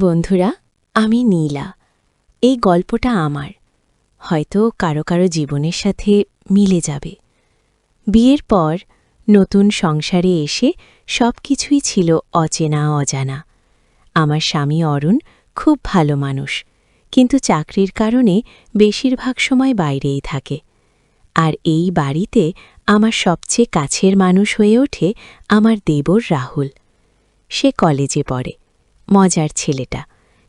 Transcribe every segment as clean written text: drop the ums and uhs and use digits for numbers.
বন্ধুরা, আমি নীলা। এই গল্পটা আমার, হয়তো কারো কারো জীবনের সাথে মিলে যাবে। বিয়ের পর নতুন সংসারে এসে সব কিছুই ছিল অচেনা অজানা। আমার স্বামী অরুণ খুব ভালো মানুষ, কিন্তু চাকরির কারণে বেশিরভাগ সময় বাইরেই থাকে। আর এই বাড়িতে আমার সবচেয়ে কাছের মানুষ হয়ে ওঠে আমার দেবর রাহুল। সে কলেজে পড়ে, মজার ছেলেটা,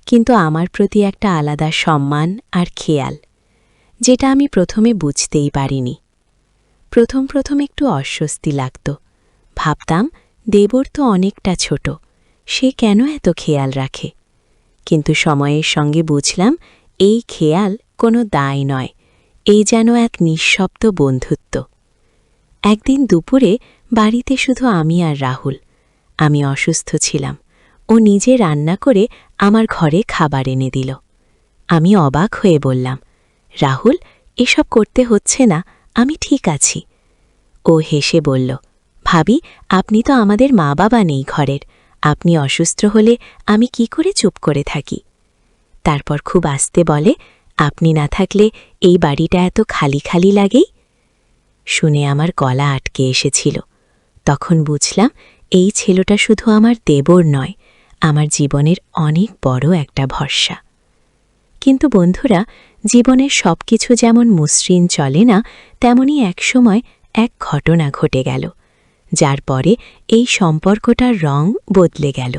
কিন্তু আমার প্রতি একটা আলাদা সম্মান আর খেয়াল, যেটা আমি প্রথমে বুঝতেই পারিনি। প্রথম একটু অস্বস্তি লাগত। ভাবতাম, দেবর তো অনেকটা ছোট, সে কেন এত খেয়াল রাখে? কিন্তু সময়ের সঙ্গে বুঝলাম, এই খেয়াল কোনো দায় নয়, এই যেন এক নিঃশব্দ বন্ধুত্ব। একদিন দুপুরে বাড়িতে শুধু আমি আর রাহুল। আমি অসুস্থ ছিলাম। ও নিজে রান্না করে আমার ঘরে খাবার এনে দিল। আমি অবাক হয়ে বললাম, রাহুল, এসব করতে হচ্ছে না, আমি ঠিক আছি। ও হেসে বলল, ভাবি, আপনি তো আমাদের মা বাবা নেই ঘরের, আপনি অসুস্থ হলে আমি কি করে চুপ করে থাকি? তারপর খুব আস্তে বলে, আপনি না থাকলে এই বাড়িটা এত খালি খালি লাগেই। শুনে আমার গলা আটকে এসেছিল। তখন বুঝলাম, এই ছেলেটা শুধু আমার দেবর নয়, আমার জীবনের অনেক বড় একটা ভরসা। কিন্তু বন্ধুরা, জীবনের সব কিছু যেমন মসৃণ চলে না, তেমনি একসময় এক ঘটনা ঘটে গেল, যার পরে এই সম্পর্কটার রং বদলে গেল।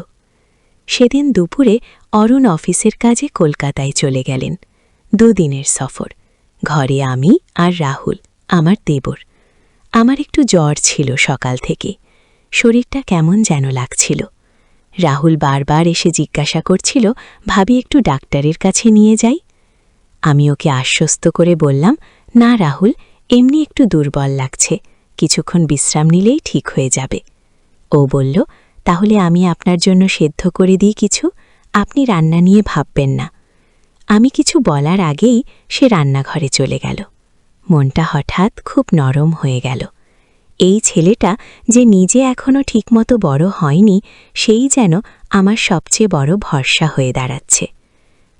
সেদিন দুপুরে অরুণ অফিসের কাজে কলকাতায় চলে গেলেন। 2 দিনের সফর। ঘরে আমি আর রাহুল, আমার দেবর। আমার একটু জ্বর ছিল সকাল থেকে, শরীরটা কেমন যেন লাগছিল। রাহুল বারবার এসে জিজ্ঞাসা করছিল, ভাবি একটু ডাক্তারের কাছে নিয়ে যাই? আমি ওকে আশ্বস্ত করে বললাম, না রাহুল, এমনি একটু দুর্বল লাগছে, কিছুক্ষণ বিশ্রাম নিলেই ঠিক হয়ে যাবে। ও বলল, তাহলে আমি আপনার জন্য সেদ্ধ করে দিই কিছু, আপনি রান্না নিয়ে ভাববেন না। আমি কিছু বলার আগেই সে রান্নাঘরে চলে গেল। মনটা হঠাৎ খুব নরম হয়ে গেল। এই ছেলেটা যে নিজে এখনও ঠিকমতো বড় হয়নি, সেই যেন আমার সবচেয়ে বড় ভরসা হয়ে দাঁড়াচ্ছে।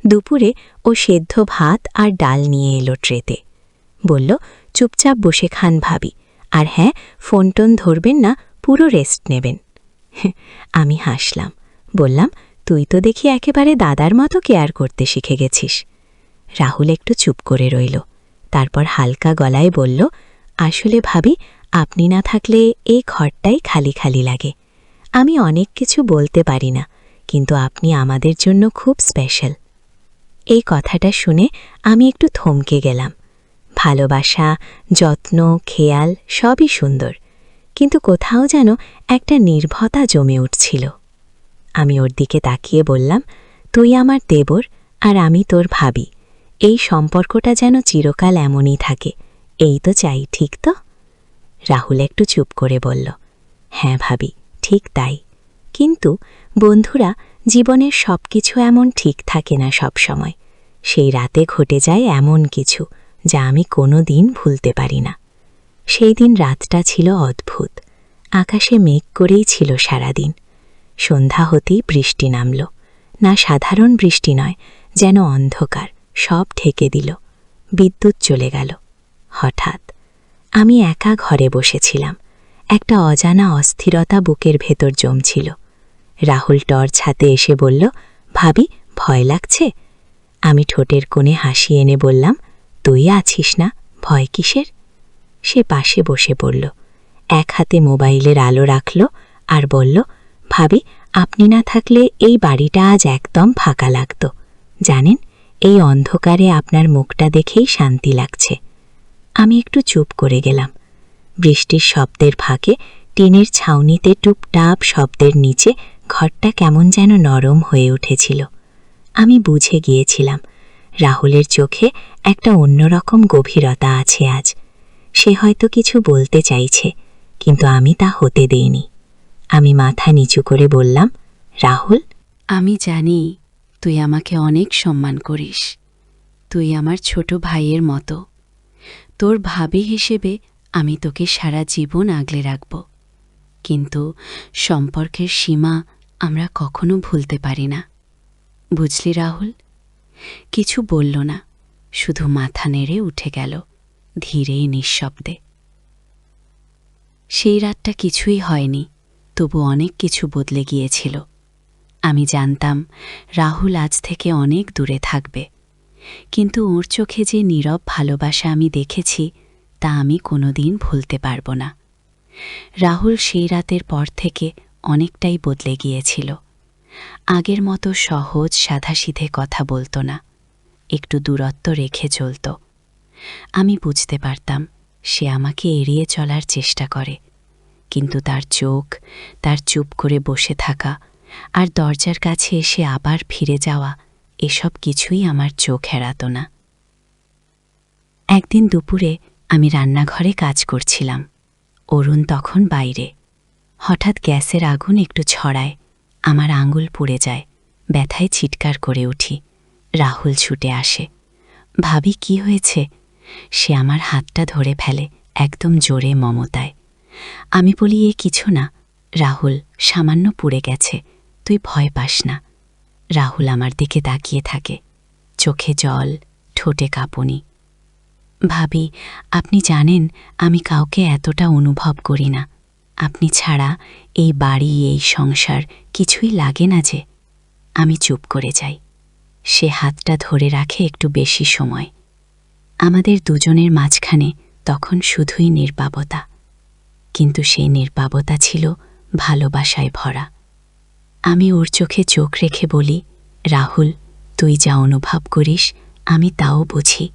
দুপুরে ও সেদ্ধ ভাত আর ডাল নিয়ে এলো ট্রেতে। বলল, চুপচাপ বসে খান ভাবি, আর হ্যাঁ, ফোন টোন ধরবেন না, পুরো রেস্ট নেবেন। আমি হাসলাম, বললাম, তুই তো দেখি একেবারে দাদার মতো কেয়ার করতে শিখে গেছিস। রাহুল একটু চুপ করে রইল, তারপর হালকা গলায় বলল, আসলে ভাবি, আপনি না থাকলে এই ঘরটাই খালি খালি লাগে। আমি অনেক কিছু বলতে পারি না, কিন্তু আপনি আমাদের জন্য খুব স্পেশাল। এই কথাটা শুনে আমি একটু থমকে গেলাম। ভালোবাসা, যত্ন, খেয়াল সবই সুন্দর, কিন্তু কোথাও যেন একটা নির্ভরতা জমে উঠছিল। আমি ওর দিকে তাকিয়ে বললাম, তুই আমার দেবর আর আমি তোর ভাবি, এই সম্পর্কটা যেন চিরকাল এমনই থাকে, এই তো চাই, ঠিক তো? রাহুল একটু চুপ করে বলল, হ্যাঁ ভাবি, ঠিক তাই। কিন্তু বন্ধুরা, জীবনের সব কিছু এমন ঠিক থাকে না সব সময়। সেই রাতে ঘটে যায় এমন কিছু, যা আমি কোনো দিন ভুলতে পারি না। সেই দিন রাতটা ছিল অদ্ভুত। আকাশে মেঘ করেই ছিল সারাদিন। সন্ধ্যা হতেই বৃষ্টি নামল। না সাধারণ বৃষ্টি নয়, যেন অন্ধকার সব ঢেকে দিল। বিদ্যুৎ চলে গেল হঠাৎ। আমি একা ঘরে বসেছিলাম। একটা অজানা অস্থিরতা বুকের ভেতর জমছিল। রাহুল টর্চ হাতে এসে বলল, ভাবি, ভয় লাগছে? আমি ঠোঁটের কোণে হাসি এনে বললাম, তুই আছিস না, ভয় কিসের? সে পাশে বসে পড়ল, এক হাতে মোবাইলের আলো রাখল আর বলল, ভাবি, আপনি না থাকলে এই বাড়িটা আজ একদম ফাঁকা লাগত। জানেন, এই অন্ধকারে আপনার মুখটা দেখেই শান্তি লাগছে। আমি একটু চুপ করে গেলাম। বৃষ্টির শব্দের ফাঁকে টিনের ছাউনিতে টুপটাপ শব্দের নিচে ঘরটা কেমন যেন নরম হয়ে উঠেছিল। আমি বুঝে গিয়েছিলাম, রাহুলের চোখে একটা অন্যরকম গভীরতা আছে আজ। সে হয়তো কিছু বলতে চাইছে, কিন্তু আমি তা হতে দেইনি। আমি মাথা নিচু করে বললাম, রাহুল, আমি জানি তুই আমাকে অনেক সম্মান করিস। তুই আমার ছোট ভাইয়ের মতো। তোর ভাবি হিসেবে আমি তোকে সারা জীবন আগলে রাখব। কিন্তু সম্পর্কের সীমা আমরা কখনো ভুলতে পারি না। বুঝলি রাহুল? কিছু বলল না, শুধু মাথা নেড়ে উঠে গেল, ধীরে নিঃশব্দে। সেই রাতটা কিছুই হয়নি, তবু অনেক কিছু বদলে গিয়েছিল। আমি জানতাম রাহুল আজ থেকে অনেক দূরে থাকবে, কিন্তু ওর চোখে যে নীরব ভালোবাসা আমি দেখেছি তা আমি কোনোদিন ভুলতে পারব না। রাহুল সেই রাতের পর থেকে অনেকটাই বদলে গিয়েছিল। আগের মতো সহজ সাধাসিধে কথা বলতো না, একটু দূরত্ব রেখে চলত। আমি বুঝতে পারতাম সে আমাকে এড়িয়ে চলার চেষ্টা করে, কিন্তু তার চোখ, তার চুপ করে বসে থাকা আর দরজার কাছে এসে আবার ফিরে যাওয়া, এসব কিছুই আমার চোখ এড়াত না। একদিন দুপুরে আমি রান্নাঘরে কাজ করছিলাম, অরুণ তখন বাইরে। হঠাৎ গ্যাসের আগুন একটু ছড়ায়, আমার আঙুল পুড়ে যায়, ব্যথায় চিৎকার করে উঠি। রাহুল ছুটে আসে। ভাবি কি হয়েছে? সে আমার হাতটা ধরে ফেলে একদম জোরে মমতায়। আমি বলি, এ কিছু না রাহুল, সামান্য পুড়ে গেছে, তুই ভয় পাস না। রাহুল আমার দিকে তাকিয়ে থাকে, চোখে জল, ঠোঁটে কাঁপুনি। ভাবি, আপনি জানেন আমি কাউকে এতটা অনুভব করি না। আপনি ছাড়া এই বাড়ি, এই সংসার কিছুই লাগে না যে। আমি চুপ করে যাই। সে হাতটা ধরে রাখে একটু বেশি সময়। আমাদের দুজনের মাঝখানে তখন শুধুই নির্বাবতা, কিন্তু সেই নির্বাবতা ছিল ভালোবাসায় ভরা। আমি ওর চোখে চোখ রেখে বলি, রাহুল, তুই যা অনুভব করিস আমি তাও বুঝি,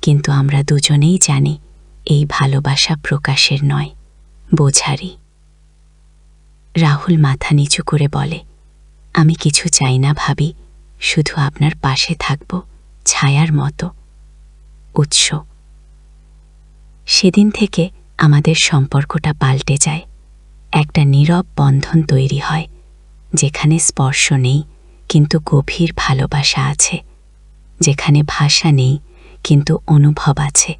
কিন্তু আমরা দুজনেই জানি এই ভালোবাসা প্রকাশের নয়, বোঝারই। রাহুল মাথা নিচু করে বলে, আমি কিছু চাই না ভাবি, শুধু আপনার পাশে থাকব, ছায়ার মতো। উৎস। সেদিন থেকে আমাদের সম্পর্কটা পাল্টে যায়। একটা নীরব বন্ধন তৈরি হয়, যেখানে স্পর্শ নেই কিন্তু গভীর ভালোবাসা আছে, যেখানে ভাষা নেই কিন্তু অনুভব আছে।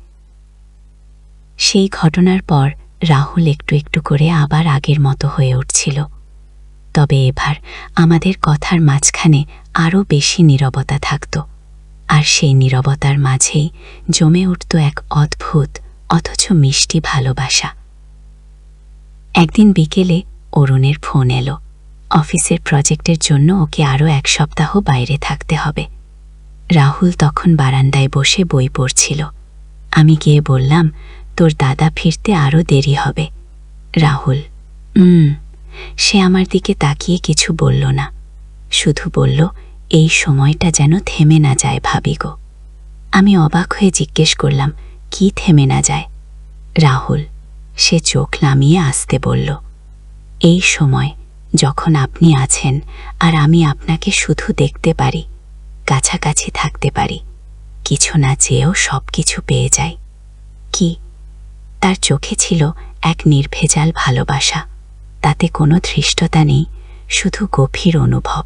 সেই ঘটনার পর রাহুল একটু একটু করে আবার আগের মতো হয়ে উঠছিল, তবে এবার আমাদের কথার মাঝখানে আরও বেশি নীরবতা থাকত, আর সেই নীরবতার মাঝেই জমে উঠত এক অদ্ভুত অথচ মিষ্টি ভালোবাসা। একদিন বিকেলে অরুণের ফোন এলো। অফিসের প্রজেক্টের জন্য ওকে আরও 1 সপ্তাহ বাইরে থাকতে হবে। রাহুল তখন বারান্দায় বসে বই পড়ছিল। আমি গিয়ে বললাম, তোর দাদা ফিরতে আরও দেরি হবে। রাহুল সে আমার দিকে তাকিয়ে কিছু বলল না, শুধু বলল, এই সময়টা যেন থেমে না যায় ভাবি গো। আমি অবাক হয়ে জিজ্ঞেস করলাম, কি থেমে না যায়? রাহুল, সে চোখ নামিয়ে আসতে বলল, এই সময় যখন আপনি আছেন আর আমি আপনাকে শুধু দেখতে পারি, কাছাকাছি থাকতে পারি, কিছু না চেয়েও সব কিছু পেয়ে যাই। কি? তার চোখে ছিল এক নির্ভেজাল ভালোবাসা, তাতে কোনো ধৃষ্টতা নেই, শুধু গভীর অনুভব।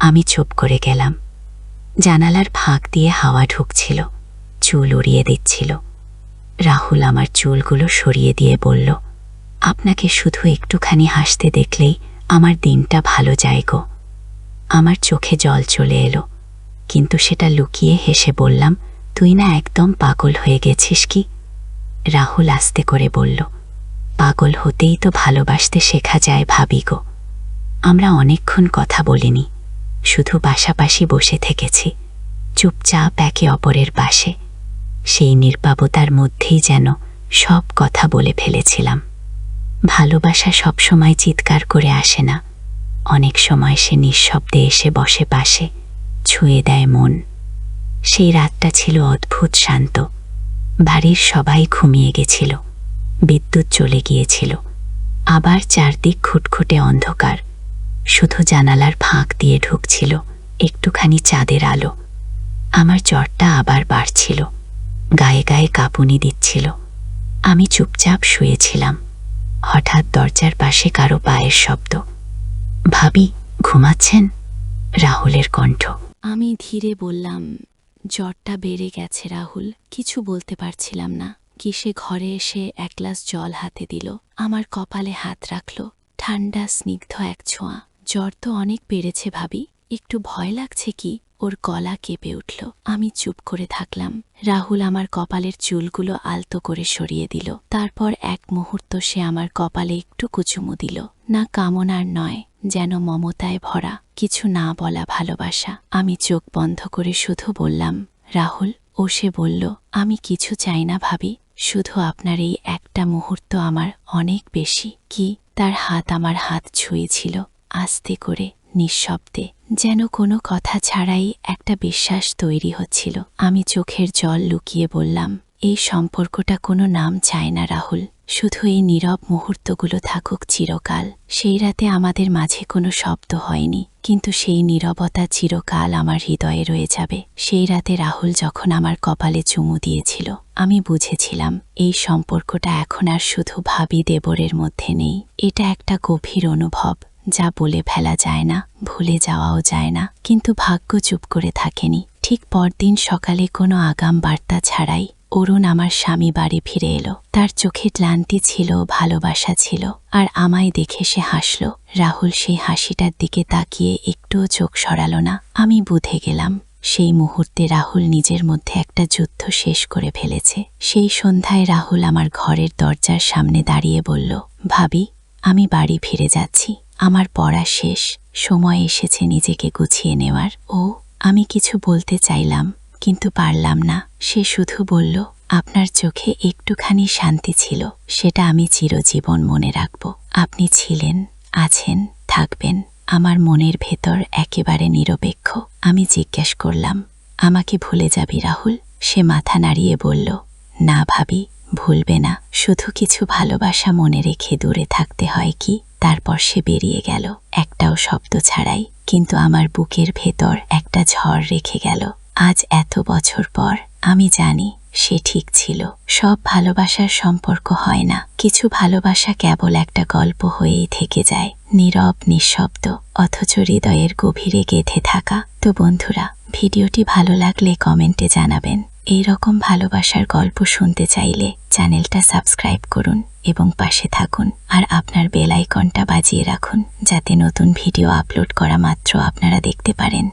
আমি চুপ করে গেলাম। জানালার ফাঁক দিয়ে হাওয়া ঢুকছিল, চুল উড়িয়ে দিচ্ছিল। রাহুল আমার চুলগুলো সরিয়ে দিয়ে বলল, আপনাকে শুধু একটুখানি হাসতে দেখলেই আমার দিনটা ভালো যায় গো। আমার চোখে জল চলে এলো, কিন্তু সেটা লুকিয়ে হেসে বললাম, তুই না একদম পাগল হয়ে গেছিস কি? রাহুল আস্তে করে বলল, পাগল হতেই তো ভালোবাসতে শেখা যায় ভাবি গো। আমরা অনেকক্ষণ কথা বলিনি, শুধু পাশাপাশি বসে থেকেছি, চুপচাপ একে অপরের পাশে। সেই নির্বাবতার মধ্যেই যেন সব কথা বলে ফেলেছিলাম। ভালোবাসা সবসময় চিৎকার করে আসে না, অনেক সময় সে নিঃশব্দে এসে বসে পাশে, ছুঁয়ে দেয় মন। সেই রাতটা ছিল অদ্ভুত শান্ত। বাড়ির সবাই ঘুমিয়ে গেছিল, বিদ্যুৎ চলে গিয়েছিল, আবার চারদিক খুটখুটে অন্ধকার। শুধু জানালার ফাঁক দিয়ে ঢুকছিল একটুখানি চাঁদের আলো। আমার জ্বরটা আবার বাড়ছিল, গায়ে গায়ে কাঁপুনি দিচ্ছিল। আমি চুপচাপ শুয়েছিলাম। হঠাৎ দরজার পাশে কারো পায়ের শব্দ। ভাবি, ঘুমাচ্ছেন? রাহুলের কণ্ঠ। আমি ধীরে বললাম, জ্বরটা বেড়ে গেছে রাহুল। কিছু বলতে পারছিলাম না। কিসে ঘরে এসে 1 গ্লাস জল হাতে দিল, আমার কপালে হাত রাখল, ঠান্ডা স্নিগ্ধ এক ছোঁয়া। জ্বর তো অনেক বেড়েছে ভাবি, একটু ভয় লাগছে কি? ওর গলা কেঁপে উঠল। আমি চুপ করে থাকলাম। রাহুল আমার কপালের চুলগুলো আলতো করে সরিয়ে দিল। তারপর এক মুহূর্ত সে আমার কপালে একটু কুচুমু দিল। না কামনার নয়, যেন মমতায় ভরা কিছু না বলা ভালোবাসা। আমি চোখ বন্ধ করে শুধু বললাম, রাহুল। ও সে বলল, আমি কিছু চাই না ভাবি, শুধু আপনার এই একটা মুহূর্ত আমার অনেক বেশি। কি? তার হাত আমার হাত ছুঁয়েছিল, আস্তে করে, নিঃশব্দে, যেন কোনো কথা ছাড়াই একটা বিশ্বাস তৈরি হচ্ছিল। আমি চোখের জল লুকিয়ে বললাম, এই সম্পর্কটা কোনো নাম চায় না রাহুল, শুধু এই নীরব মুহূর্তগুলো থাকুক চিরকাল। সেই রাতে আমাদের মাঝে কোনো শব্দ হয়নি, কিন্তু সেই নীরবতা চিরকাল আমার হৃদয়ে রয়ে যাবে। সেই রাতে রাহুল যখন আমার কপালে চুমু দিয়েছিল, আমি বুঝেছিলাম এই সম্পর্কটা এখন আর শুধু ভাবি দেবরের মধ্যে নেই। এটা একটা গভীর অনুভব, যা বলে ফেলা যায় না, ভুলে যাওয়াও যায় না। কিন্তু ভাগ্য চুপ করে থাকেনি। ঠিক পরদিন সকালে কোনো আগাম বার্তা ছাড়াই অরুণ আমার স্বামী বাড়ি ফিরে এলো। তার চোখে ক্লান্তি ছিল, ভালোবাসা ছিল, আর আমায় দেখে সে হাসল। রাহুল সেই হাসিটার দিকে তাকিয়ে একটুও চোখ সরালো না। আমি বুঝে গেলাম সেই মুহূর্তে রাহুল নিজের মধ্যে একটা যুদ্ধ শেষ করে ফেলেছে। সেই সন্ধ্যায় রাহুল আমার ঘরের দরজার সামনে দাঁড়িয়ে বলল, ভাবি, আমি বাড়ি ফিরে যাচ্ছি, আমার পড়া শেষ, সময় এসেছে নিজেকে গুছিয়ে নেওয়ার। আমি কিছু বলতে চাইলাম, কিন্তু পারলাম না। সে শুধু বলল, আপনার চোখে একটুখানি শান্তি ছিল, সেটা আমি চিরজীবন মনে রাখব। আপনি ছিলেন, আছেন, থাকবেন আমার মনের ভেতর একেবারে নিরপেক্ষ। আমি জিজ্ঞেস করলাম, আমাকে ভুলে যাবি রাহুল? সে মাথা নাড়িয়ে বলল, না ভাবি, ভুলবে না, শুধু কিছু ভালোবাসা মনে রেখে দূরে থাকতে হয় কি। তারপর সে বেরিয়ে গেল, একটাও শব্দ ছাড়াই। কিন্তু আমার বুকের ভেতর একটা ঝড় রেখে গেল। আজ এত বছর পর আমি জানি সে ঠিক ছিল। সব ভালোবাসার সম্পর্ক হয় না, কিছু ভালোবাসা কেবল একটা গল্প হয়েই থেকে যায়, নীরব, নিঃশব্দ, অথচ হৃদয়ের গভীরে গেঁথে থাকা। তো বন্ধুরা, ভিডিওটি ভালো লাগলে কমেন্টে জানাবেন। এই রকম ভালোবাসার গল্প শুনতে চাইলে চ্যানেলটা সাবস্ক্রাইব করুন এবং পাশে থাকুন, আর আপনার বেল আইকনটা বাজিয়ে রাখুন, যাতে নতুন ভিডিও আপলোড করা মাত্র আপনারা দেখতে পারেন।